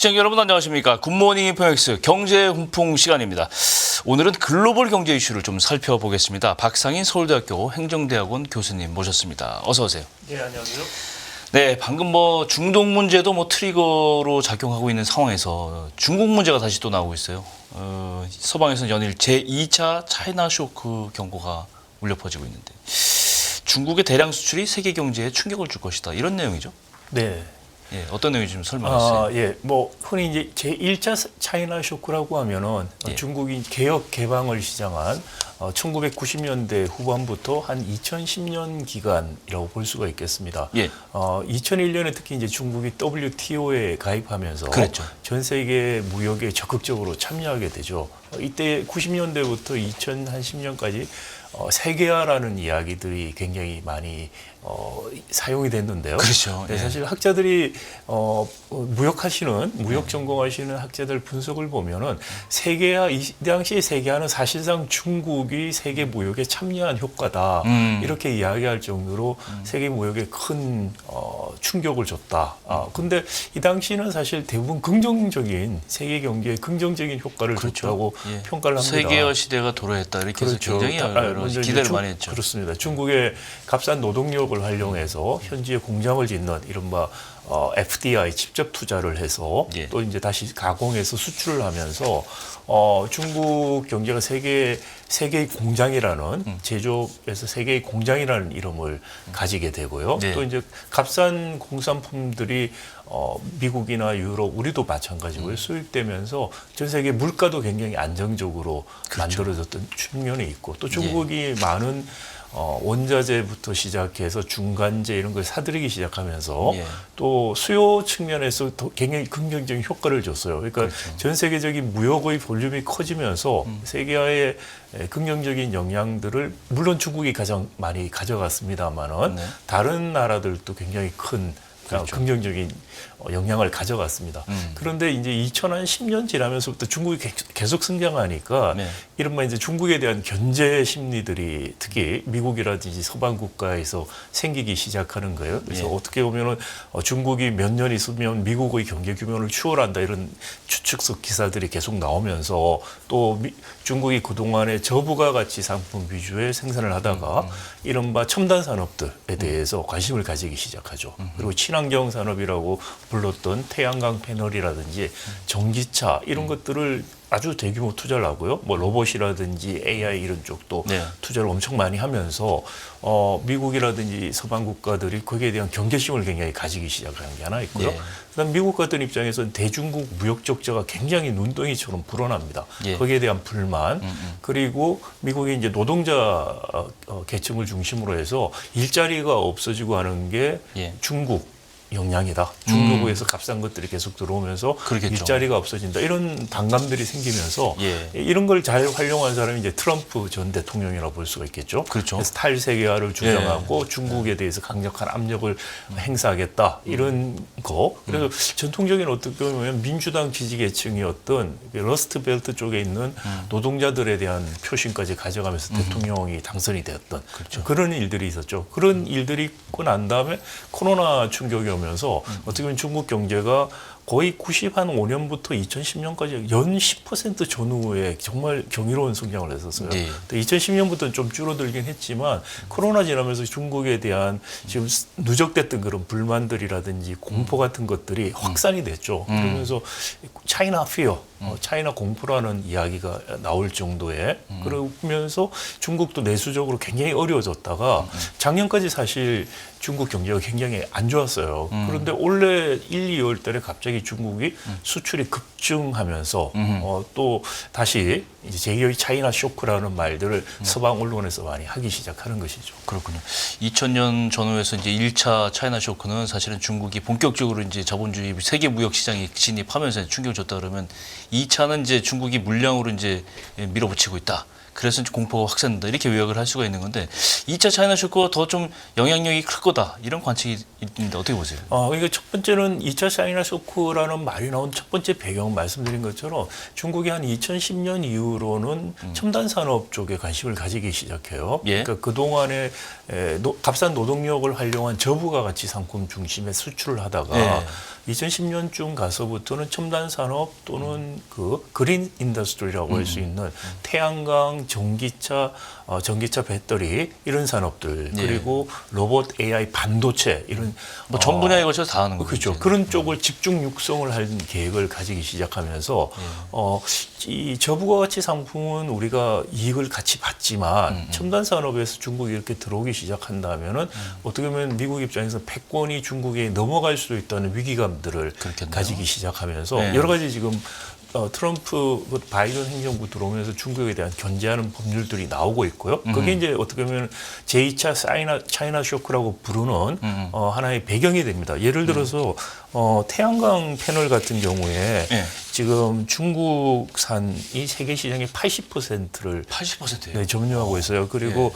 시청자 여러분 안녕하십니까. 굿모닝 인포엑스 경제 훈풍 시간입니다. 오늘은 글로벌 경제 이슈를 좀 살펴보겠습니다. 박상인 서울대학교 행정대학원 교수님 모셨습니다. 어서 오세요. 네, 안녕하세요. 네, 방금 중동 문제도 트리거로 작용하고 있는 상황에서 중국 문제가 다시 또 나오고 있어요. 서방에서는 연일 제2차 차이나 쇼크 경고가 울려 퍼지고 있는데 중국의 대량 수출이 세계 경제에 충격을 줄 것이다. 이런 내용이죠. 네. 예, 어떤 내용인지 좀 설명해 주세요. 예, 흔히 이제 제1차 차이나 쇼크라고 하면은 예. 중국이 개혁 개방을 시작한 1990년대 후반부터 한 2010년 기간이라고 볼 수가 있겠습니다. 예. 2001년에 특히 이제 중국이 WTO에 가입하면서 그랬죠. 전 세계 무역에 적극적으로 참여하게 되죠. 이때 90년대부터 2010년까지 세계화라는 이야기들이 굉장히 많이 사용이 됐는데요. 그렇죠. 네, 예. 사실 학자들이 무역 전공하시는 학자들 분석을 보면은 세계화 이 당시 세계화는 사실상 중국이 세계 무역에 참여한 효과다 이렇게 이야기할 정도로 세계 무역에 큰 충격을 줬다. 근데 이 당시는 사실 대부분 긍정적인 세계 경제에 긍정적인 효과를 줬다고 예. 평가를 합니다. 세계화 시대가 도래했다 이렇게 해서 굉장히 여러 기대를 많이 했죠. 그렇습니다. 중국의 값싼 노동력을 활용해서 현지에 공장을 짓는 이른바 FDI 직접 투자를 해서 예. 또 이제 다시 가공해서 수출을 하면서 중국 경제가 세계의 공장이라는 제조업에서 세계의 공장이라는 이름을 가지게 되고요. 네. 또 이제 값싼 공산품들이 미국이나 유럽, 우리도 마찬가지고요. 수입되면서 전 세계 물가도 굉장히 안정적으로 그렇죠. 만들어졌던 측면이 있고 또 중국이 많은 원자재부터 시작해서 중간재 이런 걸 사들이기 시작하면서 예. 또 수요 측면에서 더 굉장히 긍정적인 효과를 줬어요. 그러니까 그렇죠. 전 세계적인 무역의 볼륨이 커지면서 세계화의 긍정적인 영향들을 물론 중국이 가장 많이 가져갔습니다만은 네. 다른 나라들도 굉장히 큰 그렇죠. 긍정적인 영향을 가져갔습니다. 그런데 이제 2010년 지나면서부터 중국이 계속 성장하니까 네. 이른바 이제 중국에 대한 견제 심리들이 특히 미국이라든지 서방 국가에서 생기기 시작하는 거예요. 그래서 예. 어떻게 보면은 중국이 몇 년 있으면 미국의 경제 규모를 추월한다 이런 추측성 기사들이 계속 나오면서 또 중국이 그동안에 저부가 가치 상품 위주의 생산을 하다가 이른바 첨단 산업들에 대해서 관심을 가지기 시작하죠. 그리고 친환경 산업이라고 불렀던 태양광 패널이라든지 전기차 이런 것들을 아주 대규모 투자를 하고요. 뭐 로봇이라든지 AI 이런 쪽도 네. 투자를 엄청 많이 하면서 미국이라든지 서방 국가들이 거기에 대한 경계심을 굉장히 가지기 시작하는 게 하나 있고요. 예. 그다음 미국 같은 입장에서는 대중국 무역 적자가 굉장히 눈덩이처럼 불어납니다. 예. 거기에 대한 불만 그리고 미국이 이제 노동자 계층을 중심으로 해서 일자리가 없어지고 하는 게 예. 중국 영향이다. 중국에서 값싼 것들이 계속 들어오면서 그러겠죠. 일자리가 없어진다. 이런 반감들이 생기면서 예. 이런 걸 잘 활용한 사람이 이제 트럼프 전 대통령이라고 볼 수가 있겠죠. 그렇죠. 그래서 탈세계화를 주장하고 중국에 대해서 강력한 압력을 행사하겠다. 이런 거. 그래서 전통적인 어떻게 보면 민주당 지지계층이었던 러스트 벨트 쪽에 있는 노동자들에 대한 표심까지 가져가면서 대통령이 당선이 되었던 그런 일들이 있었죠. 그런 일들이 있고 난 다음에 코로나 충격이 오면서 어떻게 보면 중국 경제가 거의 95년부터 2010년까지 연 10% 전후에 정말 경이로운 성장을 했었어요. 네. 2010년부터는 좀 줄어들긴 했지만 코로나 지나면서 중국에 대한 지금 누적됐던 그런 불만들이라든지 공포 같은 것들이 확산이 됐죠. 그러면서 차이나 피어, 차이나 공포라는 이야기가 나올 정도에 그러면서 중국도 내수적으로 굉장히 어려워졌다가 작년까지 사실 중국 경제가 굉장히 안 좋았어요. 그런데 올해 1, 2월 달에 갑자기 중국이 수출이 급증하면서 또 다시 이제 제2의 차이나 쇼크라는 말들을 서방 언론에서 많이 하기 시작하는 것이죠. 그렇군요. 2000년 전후에서 이제 1차 차이나 쇼크는 사실은 중국이 본격적으로 이제 자본주의 세계 무역 시장에 진입하면서 충격을 줬다 그러면 2차는 이제 중국이 물량으로 이제 밀어붙이고 있다. 그래서 이제 공포가 확산된다 이렇게 요약을 할 수가 있는 건데 2차 차이나 쇼크가 더 좀 영향력이 클 거다 이런 관측이 있는데 어떻게 보세요? 그러니까 첫 번째는 2차 차이나 쇼크라는 말이 나온 첫 번째 배경 말씀드린 것처럼 중국이 한 2010년 이후로는 첨단 산업 쪽에 관심을 가지기 시작해요. 예. 그러니까 그동안에 값싼 노동력을 활용한 저부가가치 상품 중심의 수출을 하다가 예. 2010년쯤 가서부터는 첨단 산업 또는 그 그린 인더스트리라고 할 수 있는 태양광, 전기차 배터리 이런 산업들 예. 그리고 로봇, AI, 반도체 이런 뭐 전 분야에 걸쳐서 다 하는 거죠. 그렇죠. 이제. 그런 쪽을 집중 육성을 할 계획을 가지기 시작하면서 이 저부가가치 상품은 우리가 이익을 같이 받지만 첨단 산업에서 중국이 이렇게 들어오기 시작한다면은 어떻게 보면 미국 입장에서 패권이 중국에 넘어갈 수도 있다는 위기감들을 그렇겠네요. 가지기 시작하면서 네. 여러 가지 지금 트럼프 바이든 행정부 들어오면서 중국에 대한 견제하는 법률들이 나오고 있고요. 그게 이제 어떻게 보면 제2차 차이나 쇼크라고 부르는 하나의 배경이 됩니다. 예를 들어서 태양광 패널 같은 경우에 네. 지금 중국산이 세계 시장의 80%를 80%예요. 네, 점유하고 있어요. 그리고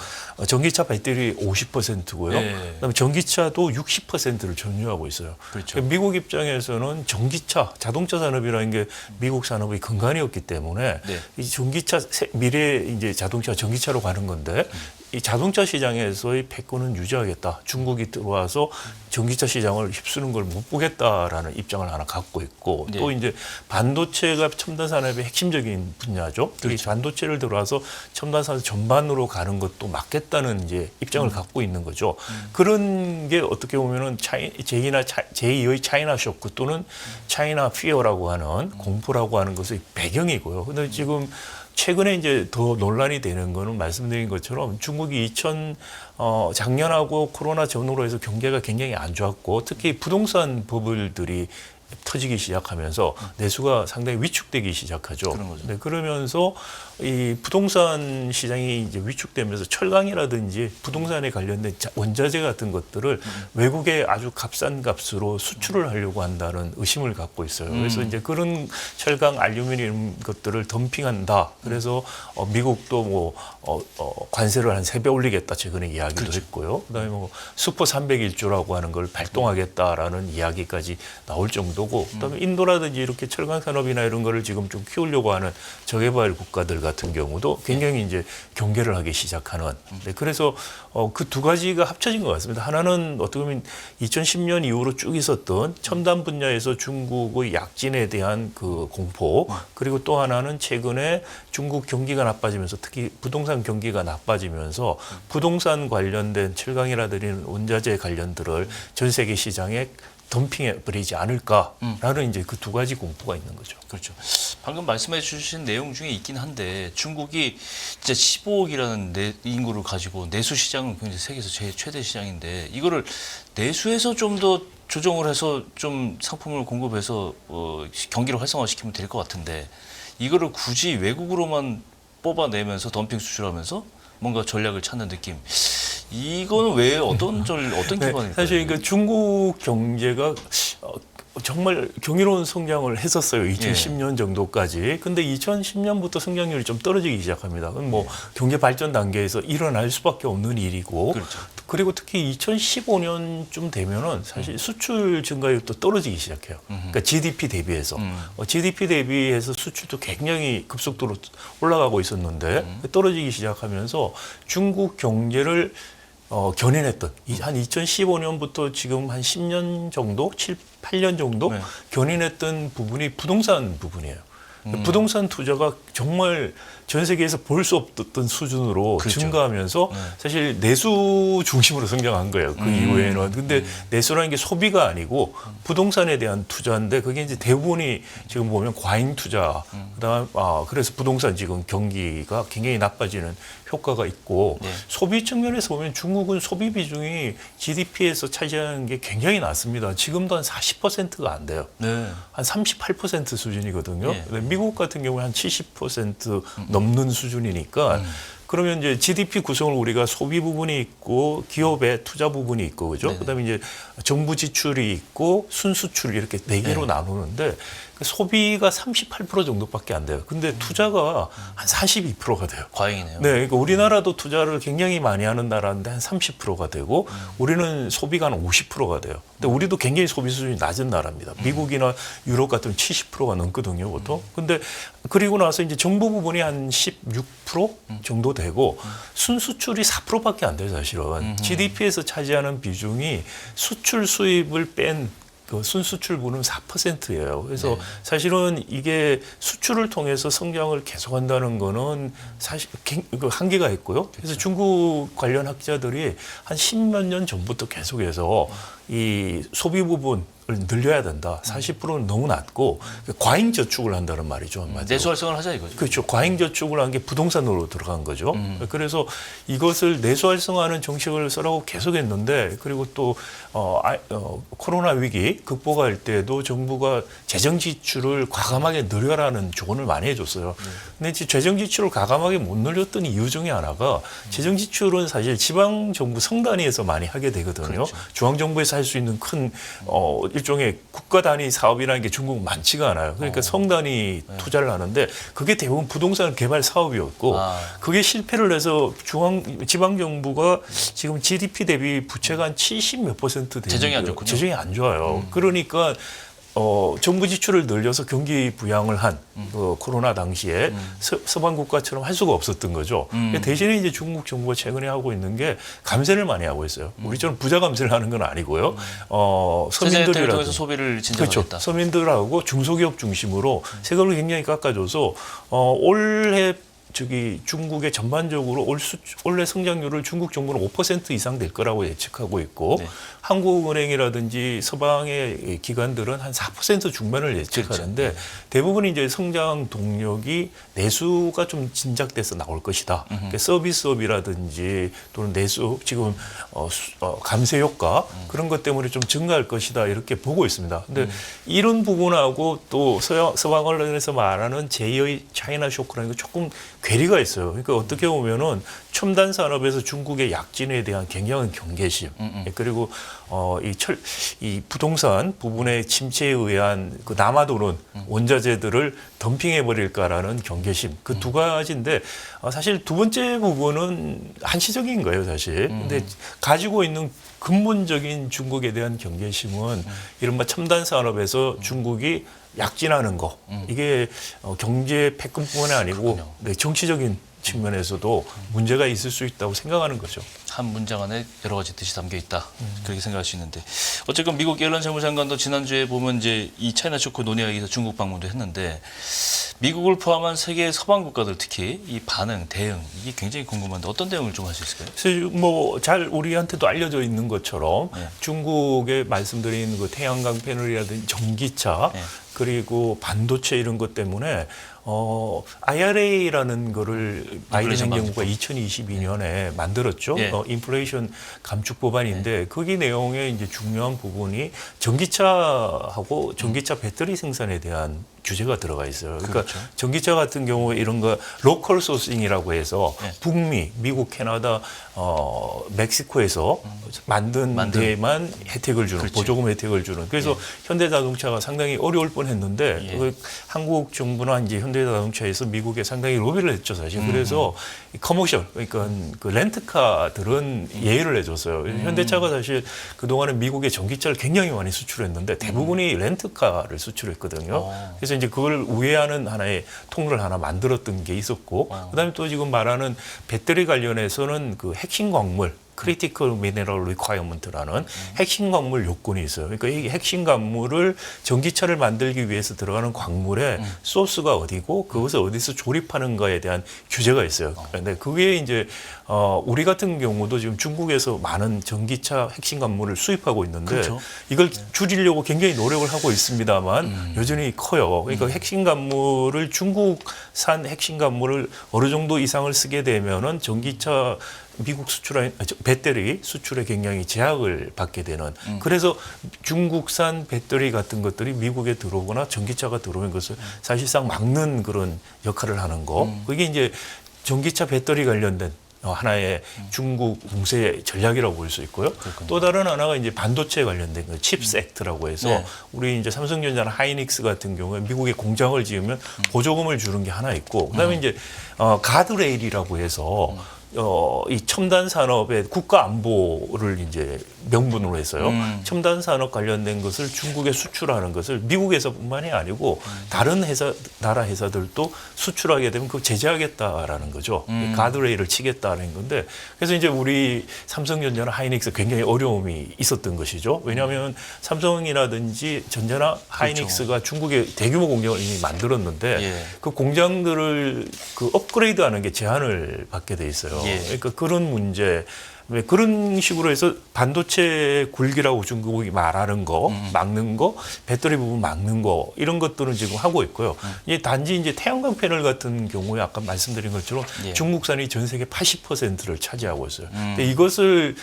전기차 배터리 50%고요. 네. 그다음에 전기차도 60%를 점유하고 있어요. 그렇죠. 그러니까 미국 입장에서는 전기차, 자동차 산업이라는 게 미국 산업의 근간이었기 때문에 네. 이 전기차 미래 이제 자동차 전기차로 가는 건데 이 자동차 시장에서의 패권은 유지하겠다. 중국이 들어와서 전기차 시장을 휩쓰는 걸 못 보겠다라는 입장을 하나 갖고 있고 네. 또 이제 반도체가 첨단 산업의 핵심적인 분야죠. 이 그렇죠. 반도체를 들어와서 첨단 산업 전반으로 가는 것도 맞겠다는 이제 입장을 갖고 있는 거죠. 그런 게 어떻게 보면은 제2의 차이나 쇼크 또는 차이나 피어라고 하는 공포라고 하는 것의 배경이고요. 근데 지금 최근에 이제 더 논란이 되는 거는 말씀드린 것처럼 중국이 작년하고 코로나 전후로 해서 경제가 굉장히 안 좋았고 특히 부동산 버블들이 터지기 시작하면서 내수가 상당히 위축되기 시작하죠. 그런 거죠. 네, 그러면서 이 부동산 시장이 이제 위축되면서 철강이라든지 부동산에 관련된 원자재 같은 것들을 외국에 아주 값싼 값으로 수출을 하려고 한다는 의심을 갖고 있어요. 그래서 이제 그런 철강, 알루미늄 것들을 덤핑한다. 그래서 미국도 뭐 관세를 한 3배 올리겠다 최근에 이야기도 그렇죠. 했고요. 그다음에 뭐 슈퍼 301조라고 하는 걸 발동하겠다라는 이야기까지 나올 정도고, 그다음에 인도라든지 이렇게 철강 산업이나 이런 거를 지금 좀 키우려고 하는 저개발 국가들 같은 경우도 굉장히 이제 경계를 하기 시작하는. 네, 그래서 그 두 가지가 합쳐진 것 같습니다. 하나는 어떻게 보면 2010년 이후로 쭉 있었던 첨단 분야에서 중국의 약진에 대한 그 공포, 그리고 또 하나는 최근에 중국 경기가 나빠지면서 특히 부동산 경기가 나빠지면서 부동산 관련된 철강이라든지 원자재 관련들을 전 세계 시장에 덤핑해 버리지 않을까라는 이제 그 두 가지 공포가 있는 거죠. 그렇죠. 방금 말씀해 주신 내용 중에 있긴 한데 중국이 진짜 15억이라는 인구를 가지고 내수 시장은 굉장히 세계에서 제일 최대 시장인데 이거를 내수에서 좀 더 조정을 해서 좀 상품을 공급해서 경기를 활성화시키면 될 것 같은데 이거를 굳이 외국으로만 뽑아내면서 덤핑 수출하면서 뭔가 전략을 찾는 느낌. 이거는 왜 어떤 기반일까요? 사실 그 중국 경제가 정말 경이로운 성장을 했었어요. 2010년 정도까지. 근데 2010년부터 성장률이 좀 떨어지기 시작합니다. 그건 뭐 경제 발전 단계에서 일어날 수밖에 없는 일이고. 그렇죠. 그리고 특히 2015년쯤 되면은 사실 수출 증가율도 떨어지기 시작해요. 그러니까 GDP 대비해서. GDP 대비해서 수출도 굉장히 급속도로 올라가고 있었는데 떨어지기 시작하면서 중국 경제를 견인했던 한 2015년부터 지금 한 10년 정도, 8년 정도 네. 견인했던 부분이 부동산 부분이에요. 부동산 투자가 정말 전 세계에서 볼 수 없던 수준으로 그렇죠. 증가하면서 사실 내수 중심으로 성장한 거예요. 그 이후에는. 근데 내수라는 게 소비가 아니고 부동산에 대한 투자인데 그게 이제 대부분이 지금 보면 과잉 투자. 그다음 그래서 부동산 지금 경기가 굉장히 나빠지는 효과가 있고 네. 소비 측면에서 보면 중국은 소비 비중이 GDP에서 차지하는 게 굉장히 낮습니다. 지금도 한 40%가 안 돼요. 네. 한 38% 수준이거든요. 예. 근데 미국 같은 경우에 한 70% 넘는 수준이니까 그러면 이제 GDP 구성을 우리가 소비 부분이 있고 기업의 투자 부분이 있고 그죠? 네네. 그다음에 이제 정부 지출이 있고 순수출 이렇게 네 개로 나누는데 소비가 38% 정도밖에 안 돼요. 근데 투자가 한 42%가 돼요. 과잉이네요. 네, 그러니까 우리나라도 투자를 굉장히 많이 하는 나라인데 한 30%가 되고 우리는 소비가 한 50%가 돼요. 근데 우리도 굉장히 소비 수준이 낮은 나라입니다. 미국이나 유럽 같으면 70%가 넘거든요, 보통. 근데 그리고 나서 이제 정부 부분이 한 16% 정도 되고 순수출이 4%밖에 안 돼요, 사실은. GDP에서 차지하는 비중이 수출 수입을 뺀 그 순수출분은 4%예요. 그래서 네. 사실은 이게 수출을 통해서 성장을 계속한다는 거는 사실 그 한계가 있고요. 그래서 중국 관련 학자들이 한 10몇 년 전부터 계속해서 이 소비 부분을 늘려야 된다. 40%는 너무 낮고 과잉 저축을 한다는 말이죠. 한마디로. 내수 활성화를 하자 이거죠. 그렇죠. 과잉 저축을 한 게 부동산으로 들어간 거죠. 그래서 이것을 내수 활성화하는 정책을 쓰라고 계속했는데 그리고 또 코로나 위기 극복할 때도 정부가 재정 지출을 과감하게 늘려라는 조언을 많이 해줬어요. 근데 재정 지출을 과감하게 못 늘렸던 이유 중에 하나가 재정 지출은 사실 지방 정부 성단위에서 많이 하게 되거든요. 그렇죠. 중앙 정부에서 할 수 있는 큰 일종의 국가 단위 사업이라는 게 중국은 많지가 않아요. 그러니까 성단위 투자를 하는데 그게 대부분 부동산 개발 사업이었고 그게 실패를 해서 지방 정부가 지금 GDP 대비 부채가 한 70 몇 % 되는 재정이 안 좋군요. 재정이 안 좋아요. 그러니까 정부 지출을 늘려서 경기 부양을 한 코로나 당시에 서방 국가처럼 할 수가 없었던 거죠. 대신에 이제 중국 정부가 최근에 하고 있는 게 감세를 많이 하고 있어요. 우리처럼 부자 감세를 하는 건 아니고요. 세제 혜택을 통해서 서민들이라도 소비를 진정하겠다. 그렇죠. 서민들하고 중소기업 중심으로 세금을 굉장히 깎아줘서 올해 중국의 전반적으로 올해 성장률을 중국 정부는 5% 이상 될 거라고 예측하고 있고 네. 한국은행이라든지 서방의 기관들은 한 4% 중반을 예측하는데 그렇죠. 대부분 이제 성장 동력이 내수가 좀 진작돼서 나올 것이다. 그러니까 서비스업이라든지 또는 내수 지금 감세 효과 그런 것 때문에 좀 증가할 것이다 이렇게 보고 있습니다. 근데 이런 부분하고 또 서방 언론에서 말하는 제2의 차이나 쇼크라는 게 조금 괴리가 있어요. 그러니까 어떻게 보면은 첨단 산업에서 중국의 약진에 대한 굉장한 경계심, 그리고 이 부동산 부분의 침체에 의한 그 남아도는 원자재들을 덤핑해 버릴까라는 경계심, 그 두 가지인데 사실 두 번째 부분은 한시적인 거예요, 사실. 근데 가지고 있는 근본적인 중국에 대한 경계심은 이른바 첨단 산업에서 중국이 약진하는 거, 이게 경제 패권뿐만이 아니고 네, 정치적인 측면에서도 문제가 있을 수 있다고 생각하는 거죠. 한 문장 안에 여러 가지 뜻이 담겨 있다. 그렇게 생각할 수 있는데 어쨌건 미국 옐런 재무장관도 지난주에 보면 이제 이 차이나 쇼크 논의하기 위해서 중국 방문도 했는데 미국을 포함한 세계 서방 국가들 특히 이 반응, 대응 이게 굉장히 궁금한데 어떤 대응을 좀 할 수 있을까요? 사실 뭐 잘 우리한테도 알려져 있는 것처럼 네. 중국의 말씀드린 그 태양광 패널이라든지 전기차 네. 그리고 반도체 이런 것 때문에 IRA라는 거를 바이든 인플레이션 행정부가 2022년에 만들었죠. 예. 인플레이션 감축 법안인데 거기 내용의 이제 중요한 부분이 전기차하고 전기차 배터리 생산에 대한 규제가 들어가 있어요. 그러니까 그렇죠. 전기차 같은 경우에 이런 거 로컬 소싱이라고 해서 네. 북미, 미국, 캐나다, 멕시코에서 만든 데만 혜택을 주는 그렇지. 보조금 혜택을 주는. 그래서 현대자동차가 상당히 어려울 뻔했는데 예. 한국 정부나 이제 현대자동차에서 미국에 상당히 로비를 했죠, 사실. 그래서 커머셜, 그러니까 그 렌트카들은 예외를 해줬어요. 현대차가 사실 그 동안에 미국에 전기차를 굉장히 많이 수출했는데 대부분이 렌트카를 수출했거든요. 그래서 이제 그걸 우회하는 하나의 통로를 하나 만들었던 게 있었고, 그다음에 또 지금 말하는 배터리 관련해서는 그 핵심 광물, 크리티컬 미네럴 리콰이어먼트라는 핵심 광물 요건이 있어요. 그러니까 이 핵심 광물을 전기차를 만들기 위해서 들어가는 광물의 소스가 어디고 그것을 어디서 조립하는 거에 대한 규제가 있어요. 그런데 그게 이제 우리 같은 경우도 지금 중국에서 많은 전기차 핵심 광물을 수입하고 있는데 그렇죠. 이걸 줄이려고 굉장히 노력을 하고 있습니다만 여전히 커요. 그러니까 핵심 광물을 중국산 핵심 광물을 어느 정도 이상을 쓰게 되면은 전기차 미국 수출에 배터리 수출에 굉장히 제약을 받게 되는 그래서 중국산 배터리 같은 것들이 미국에 들어오거나 전기차가 들어오는 것을 사실상 막는 그런 역할을 하는 거 그게 이제 전기차 배터리 관련된 하나의 중국 공세 전략이라고 볼 수 있고요. 그렇군요. 또 다른 하나가 이제 반도체 관련된 거 칩스 액트라고 해서 네. 우리 이제 삼성전자나 하이닉스 같은 경우에 미국에 공장을 지으면 보조금을 주는 게 하나 있고 그다음에 이제 가드레일이라고 해서 이 첨단 산업의 국가 안보를 이제 명분으로 해서요. 첨단 산업 관련된 것을 중국에 수출하는 것을 미국에서뿐만이 아니고 다른 나라 회사들도 수출하게 되면 그거 제재하겠다라는 거죠. 이 가드레일을 치겠다는 건데 그래서 이제 우리 삼성전자나 하이닉스 굉장히 어려움이 있었던 것이죠. 왜냐하면 삼성이라든지 전자나 하이닉스가 중국에 대규모 공장을 이미 만들었는데 예. 그 공장들을 그 업그레이드하는 게 제한을 받게 돼 있어요. 예. 그러니까 그런 문제. 왜 그런 식으로 해서 반도체 굴기라고 중국이 말하는 거, 막는 거, 배터리 부분 막는 거 이런 것들은 지금 하고 있고요. 이제 단지 이제 태양광 패널 같은 경우에 아까 말씀드린 것처럼 예. 중국산이 전 세계 80%를 차지하고 있어요. 근데 이것을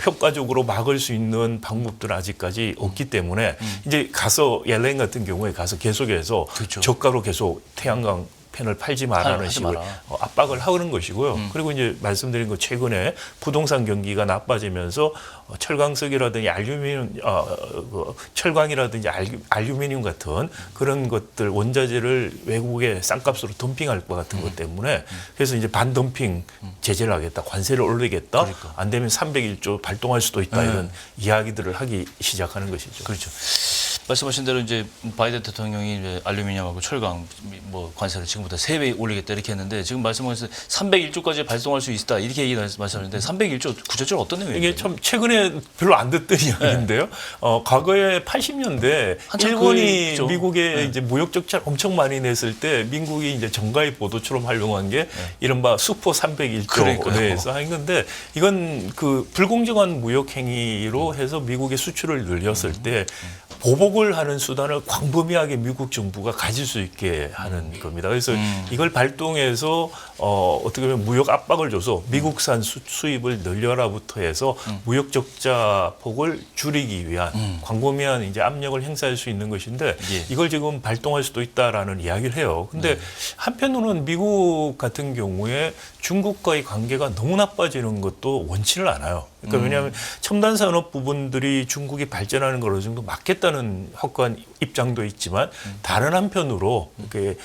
효과적으로 막을 수 있는 방법들은 아직까지 없기 때문에 이제 가서 옐렌 같은 경우에 가서 계속해서 그렇죠. 저가로 계속 태양광 패널 팔지 말라는 하지 식으로 마라. 압박을 하는 것이고요. 그리고 이제 말씀드린 것 최근에 부동산 경기가 나빠지면서 철강석이라든지 철강이라든지 알루미늄 같은 그런 것들 원자재를 외국에 싼값으로 덤핑할 것 같은 것 때문에 그래서 이제 반덤핑 제재를 하겠다, 관세를 올리겠다, 그러니까. 안 되면 301조 발동할 수도 있다 이런 이야기들을 하기 시작하는 것이죠. 그렇죠. 말씀하신 대로 이제 바이든 대통령이 이제 알루미늄하고 철강 뭐 관세를 지금부터 3배 올리겠다 이렇게 했는데 지금 말씀하신 301조까지 발송할 수 있다 이렇게 말씀하셨는데 301조 구체적으로 어떤 내용이에요? 이게 참 최근에 별로 안 듣던 이야기인데요. 과거에 80년대 한참 일본이 그죠. 미국에 이제 무역 적자를 엄청 많이 냈을 때 민국이 이제 정가의 보도처럼 활용한 게 이른바 슈퍼 301조 내에서 한 건데 이건 그 불공정한 무역 행위로 해서 미국의 수출을 늘렸을 때 보복을 하는 수단을 광범위하게 미국 정부가 가질 수 있게 하는 겁니다. 그래서 이걸 발동해서 어떻게 보면 무역 압박을 줘서 미국산 수입을 늘려라부터 해서 무역 적자 폭을 줄이기 위한 광범위한 이제 압력을 행사할 수 있는 것인데 예. 이걸 지금 발동할 수도 있다라는 이야기를 해요. 근데 한편으로는 미국 같은 경우에 중국과의 관계가 너무 나빠지는 것도 원치를 않아요. 그러니까 왜냐하면 첨단 산업 부분들이 중국이 발전하는 걸 어느 정도 막겠다는 확고한 입장도 있지만 다른 한편으로 이렇게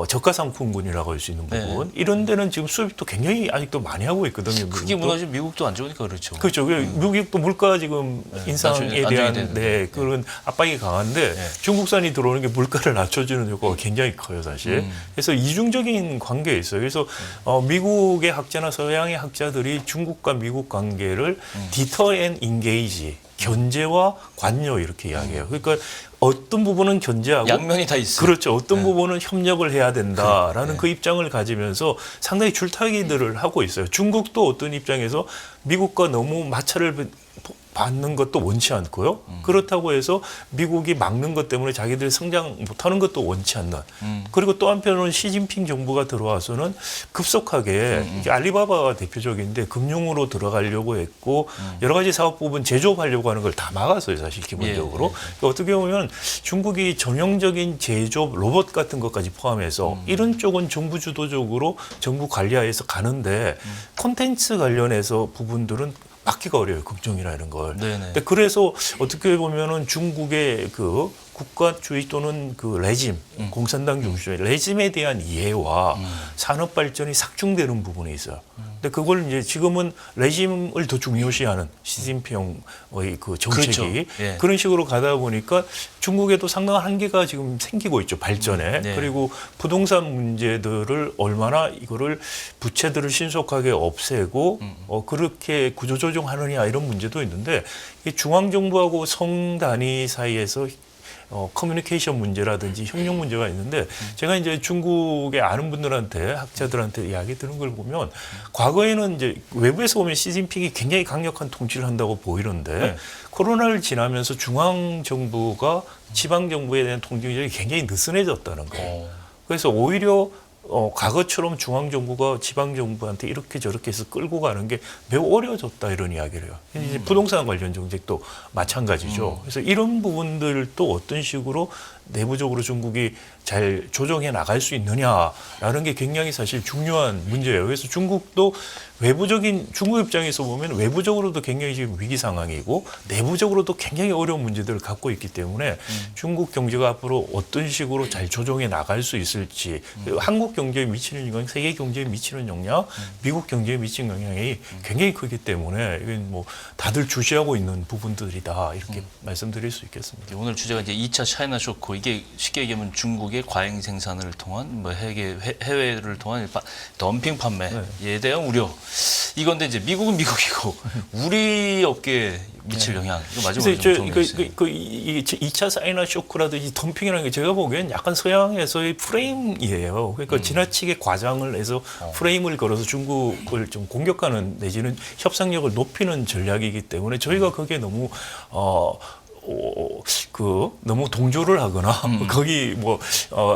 저가 상품군이라고 할 수 있는 부분 이런 데는 지금 수입도 굉장히 아직도 많이 하고 있거든요. 크게 무너진 미국도 안 좋으니까 그렇죠. 그렇죠. 미국도 물가 지금 인상에 대한 그런 압박이 강한데 중국산이 들어오는 게 물가를 낮춰주는 효과가 굉장히 커요, 사실. 그래서 이중적인 관계에 있어요. 그래서 미국의 학자나 서양의 학자들이 중국과 미국 관계를 디터 앤 인게이지, 견제와 관여 이렇게 이야기해요. 그러니까 어떤 부분은 견제하고 양면이 다 있어요. 그렇죠. 어떤 부분은 협력을 해야 된다라는 그 입장을 가지면서 상당히 줄타기들을 하고 있어요. 중국도 어떤 입장에서 미국과 너무 마찰을 받는 것도 원치 않고요. 그렇다고 해서 미국이 막는 것 때문에 자기들이 성장 못하는 것도 원치 않는. 그리고 또 한편으로는 시진핑 정부가 들어와서는 급속하게 이게 알리바바가 대표적인데 금융으로 들어가려고 했고 여러 가지 사업 부분 제조업하려고 하는 걸 다 막았어요. 사실 기본적으로. 그러니까 어떻게 보면 중국이 전형적인 제조업 로봇 같은 것까지 포함해서 이런 쪽은 정부 주도적으로 정부 관리하에서 가는데 콘텐츠 관련해서 부분들은 막기가 어려워요. 국정이나 이런 걸. 근데 그래서 어떻게 보면은 중국의 그 국가주의 또는 그 레짐, 공산당 중심의 레짐에 대한 이해와 산업 발전이 삭중되는 부분이 있어요. 근데 그걸 이제 지금은 레짐을 더 중요시하는 시진핑의 그 정책이 그렇죠. 예. 그런 식으로 가다 보니까 중국에도 상당한 한계가 지금 생기고 있죠. 발전에. 네. 그리고 부동산 문제들을 얼마나 이거를 부채들을 신속하게 없애고 그렇게 구조조정하느냐 이런 문제도 있는데 이 중앙정부하고 성단위 사이에서 커뮤니케이션 문제라든지 협력 문제가 있는데 제가 이제 중국에 아는 분들한테 학자들한테 이야기 드는 걸 보면 과거에는 이제 외부에서 보면 시진핑이 굉장히 강력한 통치를 한다고 보이는데 코로나를 지나면서 중앙 정부가 지방 정부에 대한 통제력이 굉장히 느슨해졌다는 거예요. 그래서 오히려 과거처럼 중앙정부가 지방정부한테 이렇게 저렇게 해서 끌고 가는 게 매우 어려워졌다 이런 이야기를 해요. 이제 부동산 관련 정책도 마찬가지죠. 그래서 이런 부분들도 어떤 식으로 내부적으로 중국이 잘 조정해 나갈 수 있느냐라는 게 굉장히 사실 중요한 문제예요. 그래서 중국도 중국 입장에서 보면 외부적으로도 굉장히 지금 위기 상황이고 내부적으로도 굉장히 어려운 문제들을 갖고 있기 때문에 중국 경제가 앞으로 어떤 식으로 잘 조정해 나갈 수 있을지, 한국 경제에 미치는 영향, 세계 경제에 미치는 영향, 미국 경제에 미치는 영향이 굉장히 크기 때문에 이건 뭐 다들 주시하고 있는 부분들이다 이렇게 말씀드릴 수 있겠습니다. 오늘 주제가 이제 2차 차이나 쇼크, 이게 쉽게 얘기하면 중국의 과잉 생산을 통한 뭐 해외를 통한 덤핑 판매에 대한 우려. 이건데 이제 미국은 미국이고 우리 업계에 미칠 영향, 이거 마지막으로 좀 정리해 주세요. 이 2차 차이나 쇼크라든지 덤핑이라는 게 제가 보기엔 약간 서양에서의 프레임이에요. 그러니까 지나치게 과장을 해서 프레임을 걸어서 중국을 좀 공격하는 내지는 협상력을 높이는 전략이기 때문에 저희가 그게 너무 너무 동조를 하거나 거기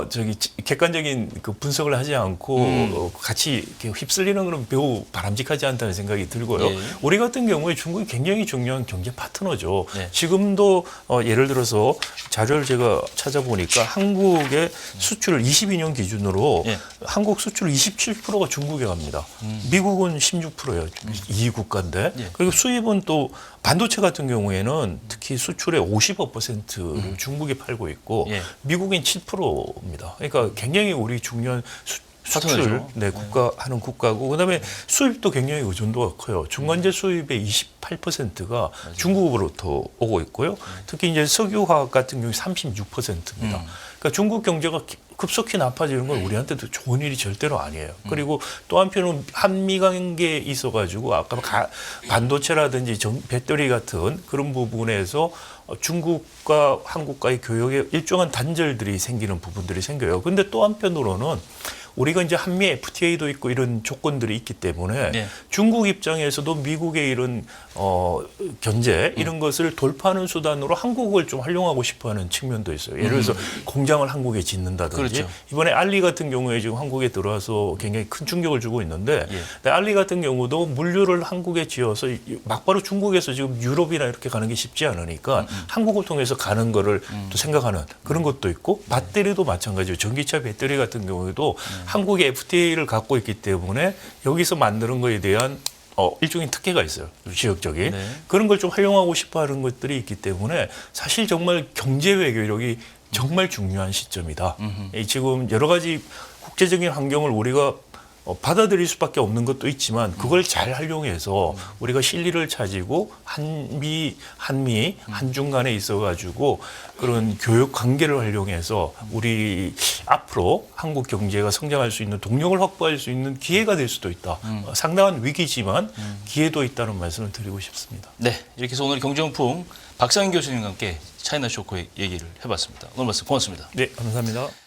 저기 객관적인 그 분석을 하지 않고 같이 이렇게 휩쓸리는 건 매우 바람직하지 않다는 생각이 들고요. 예. 우리 같은 경우에 중국이 굉장히 중요한 경제 파트너죠. 네. 지금도 예를 들어서 자료를 제가 찾아보니까 한국의 수출을 22년 기준으로 예. 한국 수출 27%가 중국에 갑니다. 미국은 16%예요. 이 국가인데. 예. 그리고 수입은 또 반도체 같은 경우에는 특히 수출의 55%를 중국에 팔고 있고 예. 미국은 7%입니다. 그러니까 굉장히 우리 중요한 수출 파트너죠. 하는 국가고 그다음에 수입도 굉장히 의존도가 커요. 중간재 수입의 28%가 중국으로부터 오고 있고요. 특히 이제 석유화학 같은 경우 36%입니다. 그러니까 중국 경제가 급속히 나빠지는 건 우리한테도 좋은 일이 절대로 아니에요. 그리고 또 한편은 한미 관계에 있어가지고 아까 반도체라든지 배터리 같은 그런 부분에서 중국과 한국과의 교역에 일정한 단절들이 생기는 부분들이 생겨요. 근데 또 한편으로는 우리가 이제 한미 FTA도 있고 이런 조건들이 있기 때문에 네. 중국 입장에서도 미국의 이런 견제 이런 것을 돌파하는 수단으로 한국을 좀 활용하고 싶어하는 측면도 있어요. 예를 들어서 공장을 한국에 짓는다든지 그렇죠. 이번에 알리 같은 경우에 지금 한국에 들어와서 굉장히 큰 충격을 주고 있는데 예. 근데 알리 같은 경우도 물류를 한국에 지어서 막바로 중국에서 지금 유럽이나 이렇게 가는 게 쉽지 않으니까 한국을 통해서 가는 거를 또 생각하는 그런 것도 있고 배터리도 마찬가지예요. 전기차 배터리 같은 경우에도 한국의 FTA를 갖고 있기 때문에 여기서 만드는 거에 대한 일종의 특혜가 있어요. 지역적인. 네. 그런 걸 좀 활용하고 싶어 하는 것들이 있기 때문에 사실 정말 경제 외교력이 정말 중요한 시점이다. 지금 여러 가지 국제적인 환경을 우리가 받아들일 수밖에 없는 것도 있지만 그걸 잘 활용해서 우리가 실리를 찾고 한미 한중 간에 있어가지고 그런 교육 관계를 활용해서 우리 앞으로 한국 경제가 성장할 수 있는 동력을 확보할 수 있는 기회가 될 수도 있다. 상당한 위기지만 기회도 있다는 말씀을 드리고 싶습니다. 네, 이렇게 해서 오늘 경제용품 박상인 교수님과 함께 차이나 쇼크 얘기를 해봤습니다. 오늘 말씀 고맙습니다. 네, 감사합니다.